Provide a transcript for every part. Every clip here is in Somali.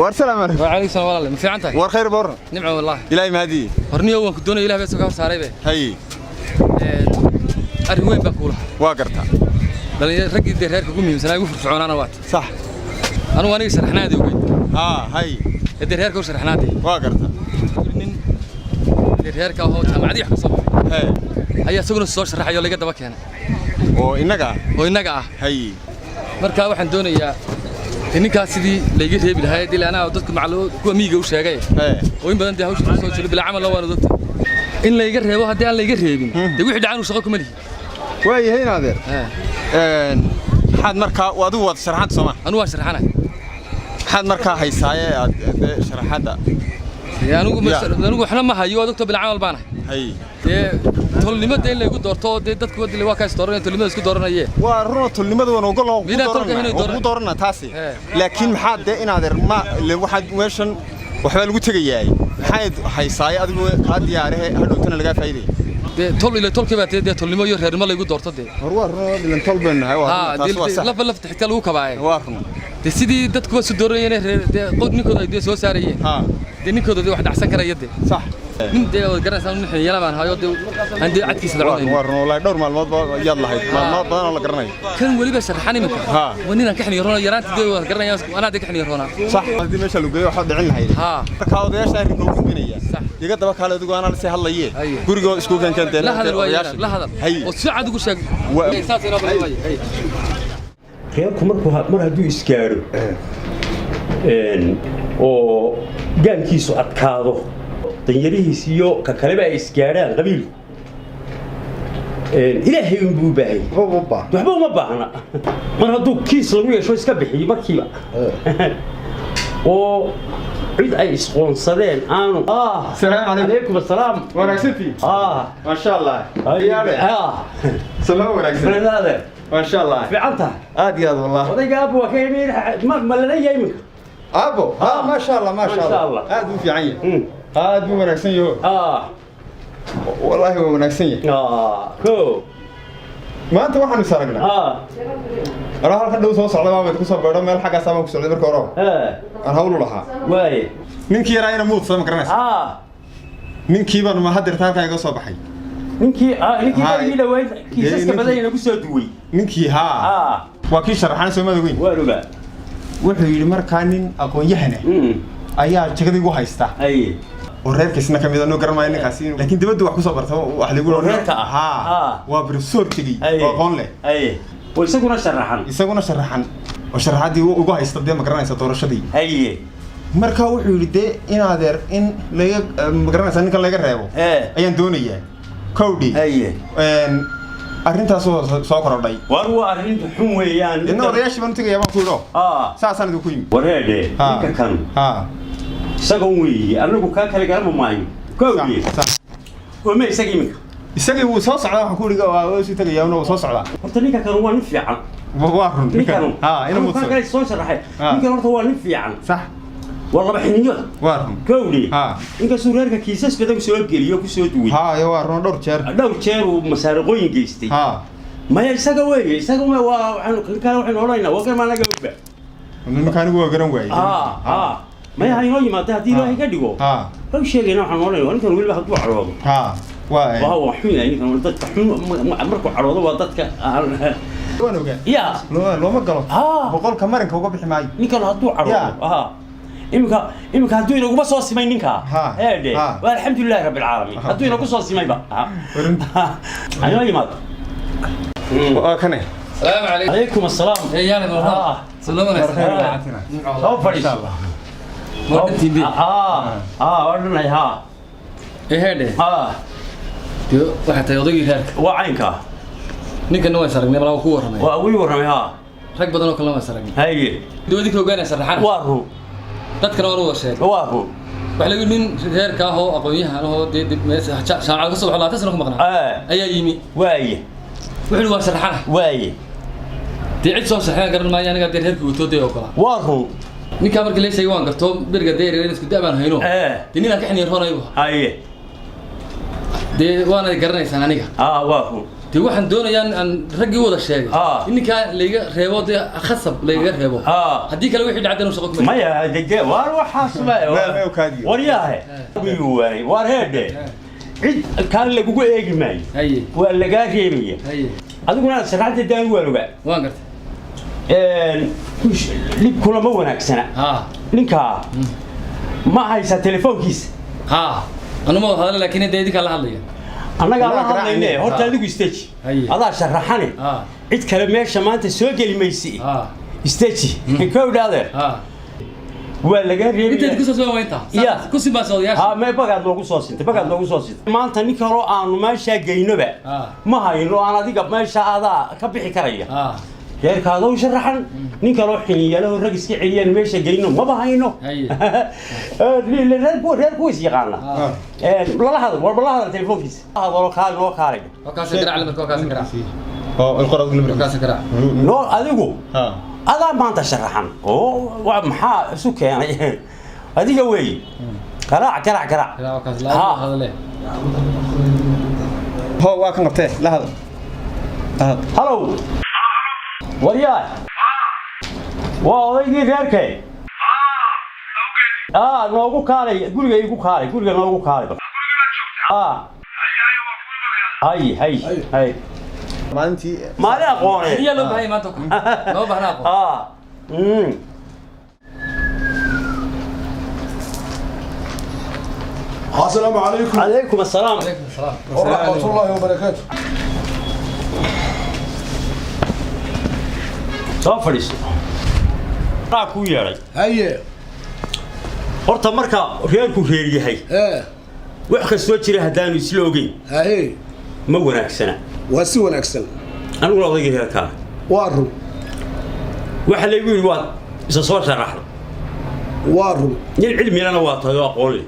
والسلام عليكم. وعليكم السلام والله. ما في عنتك؟ والخير بور. نعم والله. إلهي مهدي. هرني يوم كنت دوني إلهي بس وكان صاري به. هاي. أروين بقوله. واقرتها. بل رجع الدير هيك قومي مثلا يقول فرعون أنا وقت. صح. أنا وأنا سرحنا دي وقيت. هاي. الدير هيك وسرحنا دي. واقرتها. الدير هيك هو ما عادي يحكي صبر. هاي. هيا سجن الصور سرح يلا قد بك هنا. وإنك. هاي. مركا waxaan doonayaa ninkaas sidii leeyga reebi lahayd ilaa ana dadku macluud kuwa miiga u sheegay oo in badan dee hawsha soo jilay bil amal waan dadka in leeyga reebo hadii aan leeyga reebin dee wixii dhacaan shaqo kuma lihi way yahay adeer xad markaa wadu wad sharaxad Soomaa anu waa sharaxana xad markaa haysaaye sharaxada anigu waxna ma hayo dadka bil amal baana hay tolnimada in lagu doorto dadku wadii waa ka istooran tolnimada isku dooranayeen waa run tolnimada wana ugu doorana taasi laakiin maxaa in adeer ma waxa meeshan waxba lagu tagayay maxay haysaaye adigu ka diyaaree hadhowtana laga faa'iiday tol ila tolka baatay tolnimo iyo reernimo lagu doorto waa run dilan tolbanahay waa taas waa laf xigta lagu kabaay waa run sidii dadku waa soo doorayeen qod ninkooda ay soo saarayeen ninkooda wax dhacsan karaya صح من ده وقرنا سامون نحن يلا ما هاي ده عندي عدكيس العون والله دور مال يلا هاي ما بدنا ولا قرناي كان ولي بس رحاني منك ونينا كحني يرونا يرانت ده قرنا أنا ده كحني يرونا صح هذه مش اللي جاي واحد عين هاي كاو ده شهر نقول بينيا يقعد بقى على دقوا أنا لسه هلا يه قريقو اسكو كان لا هذا لا هذا والساعة دقوا شق إنسان راب الوي كيف مر هدو إسكارو oo gaankiisu adkaado danyarihiis iyo ka kaleba ay isgaaraan qabiil ilaahay uu buu baahay waxba uma baahna mar hadduu kiis lagu yeesho iska bixiyo markiiba oo cid ay isqoonsadeen aanu السلام عليكم السلام وناكسنتي ما شاء الله سلام وناكسنتي هذا ما شاء الله في عنتها عادي هذا والله وديك ابو كيمين ما لنا يمك ابو ما شاء الله ما شاء الله هذا في عين هذا مو وناكسن يو والله هو وناكسن كو ما انت waxaan isaragna ara halka dhow soo socda baa ku soo beero meel xaga sama ku socday marka hore aan hawlu lahaa way ninkii yaraayna muud soo garanaysa ninkii baan ma hadirta halka iga soo baxay ninkii ninkii dhawayn kiisaska badayna ku soo duway ninkii waa kii sharaxan soo madaweyn waa ruba wuxuu yiri markaa nin aqoon yahana ayaa jigadi ugu haysta reerkiisna kamid ah garamay ninkaasi laakiin dibadda wax ku soo bartay wax lagu reerka waa professor tigi aqoon leh oo isaguna sharaxan oo sharaxadii ugu haysta de ma garanaysa doorashadii marka wuxuu yiri de in adeer in laga ma garanaysa ninka laga reebo ayaan doonayaa kowdi arrintaas soo korodhay waa arrin xun weeyaan inna odayaashii baan tagayaa baan ku yidho saasaan idinku yimi wareede ninka kan isagoon weeye anagu kaa kale garama maayo kowdi wama isagii iminka isagii wuu soo socdaa waxaan ku yidhi waa sii tagayaa una wuu soo socdaa horta ninka kan waa nin fiican waa run ninkan inuu kaa kale soo sharaxay ninkan horta waa nin fiican sax والله بحنية وارهم كودي إنك سوريرك كيسس بدك سوق جليو كسوق دوي يا وارهم دور شير ومسارقين جيستي ما يسقوا ما وعنو كانوا وحنا وراينا وكان ما نجوا إنه كانوا جرام وعي ما هي هاي ما تهدي له يقدروا لو شيء جينا وحنا وراينا وأنا كانوا يقولوا هتوع عروضه وهو حين يعني كانوا ضد حين مركوا عروضه وضدك يا لو ما قالوا بقول كمرن كوجب حماي نكانوا هتوع عروضه إمك هدوينا وبس وصي نينكا هادي والحمد لله رب العالمين هدوينا وبس وصي ماي بقى أنا يمات كني السلام عليكم عليكم السلام يا نور سلام عليكم سوف إن شاء الله مرتين بي ورنا إيه هادي ديو واحد يضيق هيك وعينكا نينكا نوع سرقني بلا وكور رمي وأوي ورمي رك بدنا كلام سرقني هاي دو ديك وجانا سرحان وارو dadkana waa sheeg waahu waxa lagu nin reerka ah oo aqoonyahan oo shaaca ka soo xalaata sano ku maqnaa ayaa yimi wuxuu waa sharaxana cid soo saxay garan ma aniga reerka uu tooday oo kala waahu ninka markii la sheegay waan garto birga deereeyay isku daabaan hayno ninka ka xiniir hoonayba de waana garanaysan aniga waahu دي واحد دون يعني أن رجع ولا شيء إني كان لقى ريبوت خصب لقى ريبوت هديك لو واحد عدنا وسقط ما يا دجال واروح حاسبه ورياه ويواري وارهد عيد كان اللي جوجل إيه جماعي ولا جا ريبية هذا كنا سرعة الدين ولا وانقرت مش ليك كنا مو ناكسنا لينكا ما هي تليفون كيس أنا ما هذا لكن يديك الله عليه أنا قال الله إنه هو تلقي استيج هذا شرحني عيد كلام شمانت السوق اللي ميسي استيج كود هذا ولا جاري أنت تقص سوى وين تا قصي بس يا ما بقعد لو قصص أنت بقعد لو قصص ما أنت نيكرو أنا ما شاء جينه بقى ما هاي إنه أنا ديك ما شاء هذا كبيح كريه يا هذا وشرحن نيكرو حنيه له الرجس كعيان ما شاء جينه ما بهاينه الرجال كويس يقالنا والله هذا التليفون كيس هذا لو خارج وكاس كرع على كاس كرع القرض اللي كاس كرع لو أديكو هذا ما أنت شرحن ومحا سوك يعني هذه جوي كرع هذا ليه هو واقع نقطة لا هذا هلو وريال وأودي غيرك نوقو كاري قولي يقو كاري قولي نوقو كاري هاي ما أنتي ما لا قوني هي لو بهاي ما تكون لو بهنا السلام عليكم. عليكم السلام. عليكم السلام. ورحمة الله وبركاته. صافريس. راكو ياري. هيا. horta marka reerku reer yahay wax ka soo jira hadaan isloogin ma wanaagsana waa si wanaagsan anigu odayga reerka waa run waxa la yiri waa isa soo sharaxdo waa run nin cilmiyana waa tayo aqoon leh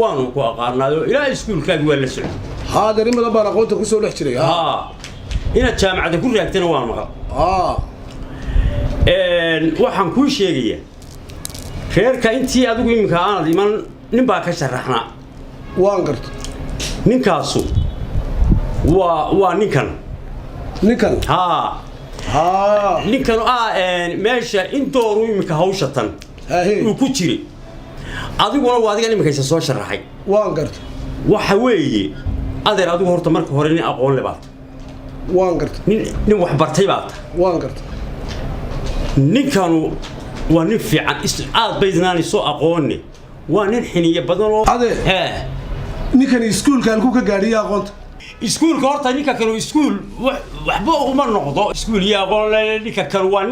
waanu ku aqaanayo ilaa iskuulkaaga waa la socdo haadarnimada baan aqoonta ku soo dhex jiray ina jaamacada ku raagtana waa maqal waxaan ku sheegayaa reerka intii adigu imika aan iman nin baa ka sharaxna waan garto ninkaasu waa ninkan ninkan meesha intooru imika hawshatan uu ku jiray adiguna waa adiga imika isa soo sharaxay waan garto waxa weeye adeer adigu horta marka hore nin aqoon leh baad waan garto nin wax bartay baad waan garto ninkanu waa nin fiican aad baydnaani soo aqoonni waa nin xiniye badan oo ninkan iskuulka halku ka gaadhiya aqoonta iskuulka horta ninka kale iskuul waxba uma noqdo iskuul iyo aqoon ninka kale waa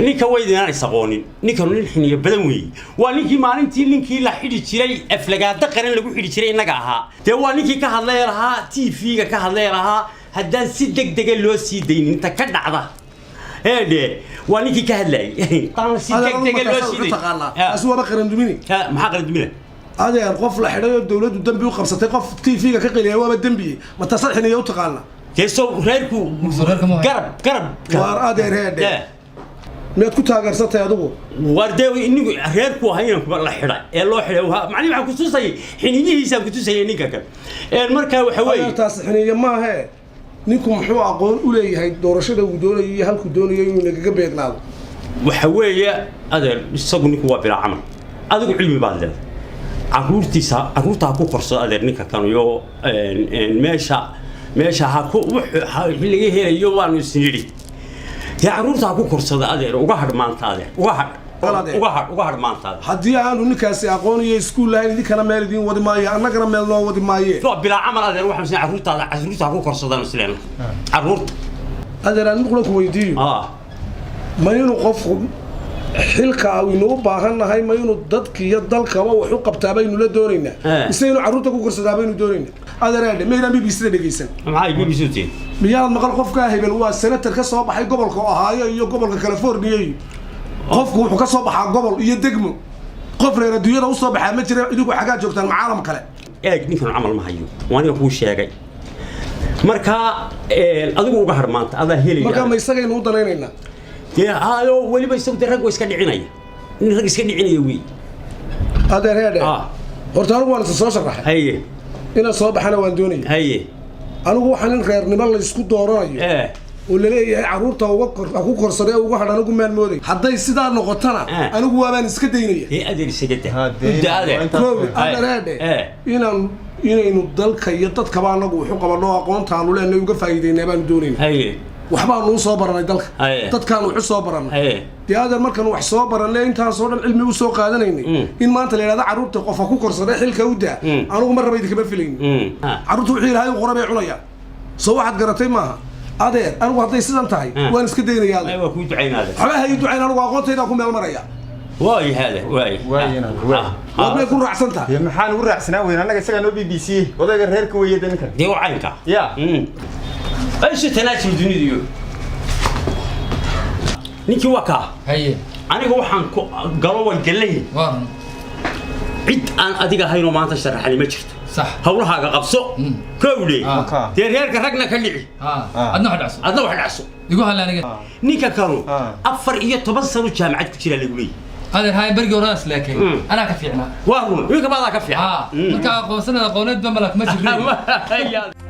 ninka waydnaani aqoonin ninkan nin xiniye badan weey waa ninkii maalintii ninkii la xidhi jiray aflagaada qaran lagu xidhi jiray inaga ahaa dee waa ninkii ka hadlay lahaa TV-ga ka hadlay lahaa haddaan si degdeg loo sii daynin inta ka dhacda وانيكي كهلاي طالما سيدك تقول سيدي اسوا بقرن دميني ما قرن دمينه هذا القف لا خيريو الدوله دنبي وقبسته قف تي فيga ka qiliya waa dambi ma tasaxina iyo taqaana keeso reerku garab war adeer heede meed ku taageersatay adigu wardeew inigu reerku hayna ku la xidhay ee loo xidhay macni waxa ku tusay xiniyihiisa ku tusay ninka kan marka waxa weeye taas xiniye ma aha ninku muxuu aqoon u leeyahay doorashada uu doonayo iyo halku doonayo inuu naga beegnaado waxa weeye adeer isagu ninku waa bila camal adigu cilmi baad leedahay caruurta ku korsada adeer ninka kan iyo meesha ha ku laga helayo waanu isniri ya caruurta ku korsada adeer uga hadmaanta adeer uga hadmaanta haddii aanu ninkaasi aqoon iyo iskuul lahayn idinkana meel idin wadi maayo annagana meel noo wadi maaye bila camal adeer waxaan si caruurta ku korsadaan isleen caruurta adeer aan muqlo ku weydiiyo ma inuu qofku xilka inuu baahanahay ma inuu dadka iyo dalkaba wax u qabtaa baynu la doonaynaa mise inuu caruurta ku korsadaa baynu doonaynaa adeer meeydaan BBC dhageysan maxay BBC tii miyaad maqal qofka hebel waa senator ka soo baxay gobolka Ohio iyo gobolka California qofku wuxuu ka soo baxaa gobol iyo degmo qof reer adduunyada u soo baxaa ma jira idigu xagaa joogtaan caalam kale ninkan amal ma hayo waan ku sheegay marka adigu uga harmaanta adaa helay marka ma isaga inuu danaynayna ayo waliba isagu rag iska dhicinaya nin rag iska dhicinaya weey adeer heede horta anigu waan soo sharaxay haye ina soo baxana waan doonayay haye anigu waxaan in reernimo la isku dooranayo oo la leeyahay caruurta ku korsaday ugu hadhan ugu maalmooday hadday sidaa noqotana anigu waabaan iska daynaya adeer isagada inaynu dalka iyo dadkaba anagu wuxuu qabano aqoontaanu leenahay uga faa'iideynaa baan doonaynaa waxbaanu u soo baranay dalka dadkaanu wuxuu soo baranay dee adeer markaan wax soo baranay intaasoo dhan cilmi u soo qaadanaynay in maanta la yidhahdo caruurta qofa ku korsaday xilka u daa anigu mar raba idinkama filayni caruurta wixii ilaahay u qoray bay cunayaan soo waxaad garatay maaha adeer anigu hadday sidan tahay waan iska daynayaa waa ku ducaynaada waxba hay ducayn anigu aqoontayda ku meel maraya واي هذا واي وابني يكون راح سنتها يا محان ورع سناوي انا اسا نو بي بي سي ودا غير كويه دنك دي وعينك يا ايش تناسب الدنيا دي نيكي وكا هي aniga waxaan ku galo way galay cid aan adiga hayno maanta sharax li ma jirto صح hawlahaaga qabso kowdii reerka ragna ka dhici adna wax dhacso igu hal aniga ninka kanu 14 sano jaamacad ku jira lagu leeyahay هذا هاي برجر راس لكن انا كفيعنا واه ويك ما ذا كفيع marka aqoonsanada aqooneed ba malak ma jirin